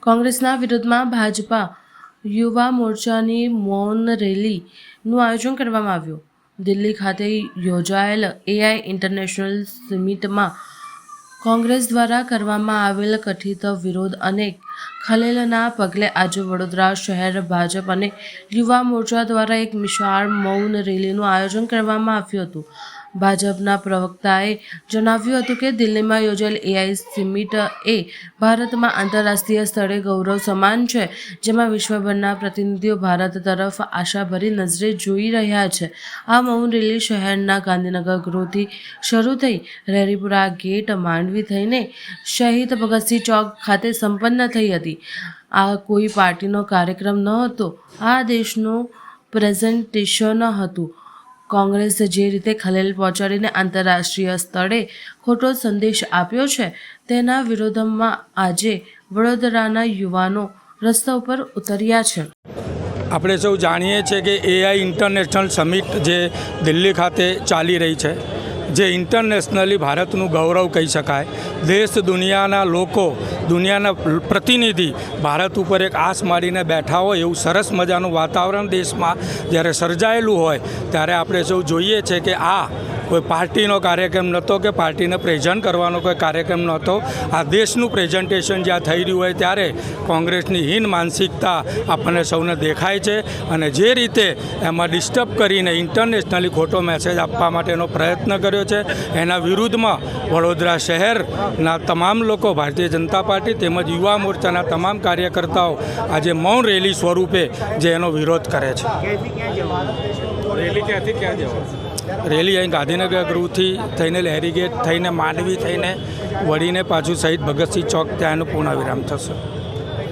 કોંગ્રેસના વિરોધમાં ભાજપા યુવા મોરચાની મૌન રેલીનું આયોજન કરવામાં આવ્યું. દિલ્હી ખાતે યોજાયેલ એઆઈ ઇન્ટરનેશનલ સમિટમાં કોંગ્રેસ દ્વારા કરવામાં આવેલ કથિત વિરોધ અને ખલેલના પગલે આજે વડોદરા શહેર ભાજપ અને યુવા મોરચા દ્વારા એક વિશાળ મૌન રેલીનું આયોજન કરવામાં આવ્યું હતું. ભાજપના પ્રવક્તાએ જણાવ્યું હતું કે દિલ્હીમાં યોજાયેલ એઆઈ સમિટ એ ભારતમાં આંતરરાષ્ટ્રીય સ્તરે ગૌરવ સમાન છે, જેમાં વિશ્વભરના પ્રતિનિધિઓ ભારત તરફ આશાભરી નજરે જોઈ રહ્યા છે. આ મૌન રેલી શહેરના ગાંધીનગર ગૃહથી શરૂ થઈ રેરીપુરા ગેટ માંડવી થઈને શહીદ ભગતસિંહ ચોક ખાતે સંપન્ન થઈ હતી. આ કોઈ પાર્ટીનો કાર્યક્રમ ન હતો, આ દેશનું પ્રેઝન્ટેશન હતું. કોંગ્રેસે જે રીતે ખલેલ પહોંચાડીને આંતરરાષ્ટ્રીય સ્તરે ખોટો સંદેશ આપ્યો છે, તેના વિરોધમાં આજે વડોદરાના યુવાનો રસ્તા ઉપર ઉતર્યા છે. આપણે સૌ જાણીએ છીએ કે એઆઈ ઇન્ટરનેશનલ સમિટ જે દિલ્હી ખાતે ચાલી રહી છે, જે ઇન્ટરનેશનલી ભારતનું ગૌરવ કહી શકાય. દેશ દુનિયાના લોકો, દુનિયાના પ્રતિનિધિ ભારત ઉપર એક આસ મારીને બેઠા હોય એવું સરસ મજાનું વાતાવરણ દેશમાં જ્યારે સર્જાયેલું હોય ત્યારે આપણે સૌ જોઈએ છે કે આ કોઈ પાર્ટીનો કાર્યક્રમ નહોતો કે પાર્ટીને પ્રેઝન્ટ કરવાનો કોઈ કાર્યક્રમ નહોતો. આ દેશનું પ્રેઝન્ટેશન જ્યાં થઈ રહ્યું હોય ત્યારે કોંગ્રેસની હીન માનસિકતા આપણને સૌને દેખાય છે અને જે રીતે એમાં ડિસ્ટર્બ કરીને ઇન્ટરનેશનલી ખોટો મેસેજ આપવા માટેનો પ્રયત્ન કર્યો છે, એના વિરુદ્ધમાં વડોદરા શહેરના તમામ લોકો, ભારતીય જનતા પાર્ટી તેમજ યુવા મોરચાના તમામ કાર્યકર્તાઓ આજે મૌન રેલી સ્વરૂપે જે એનો વિરોધ કરે છે. રેલી અહીં ગાંધીનગર ગૃહથી થઈને લહેરી ગેટ થઈને માંડવી થઈને વળીને પાછું શહીદ ભગતસિંહ ચોક ત્યાંનું પૂર્ણ વિરામ થશે.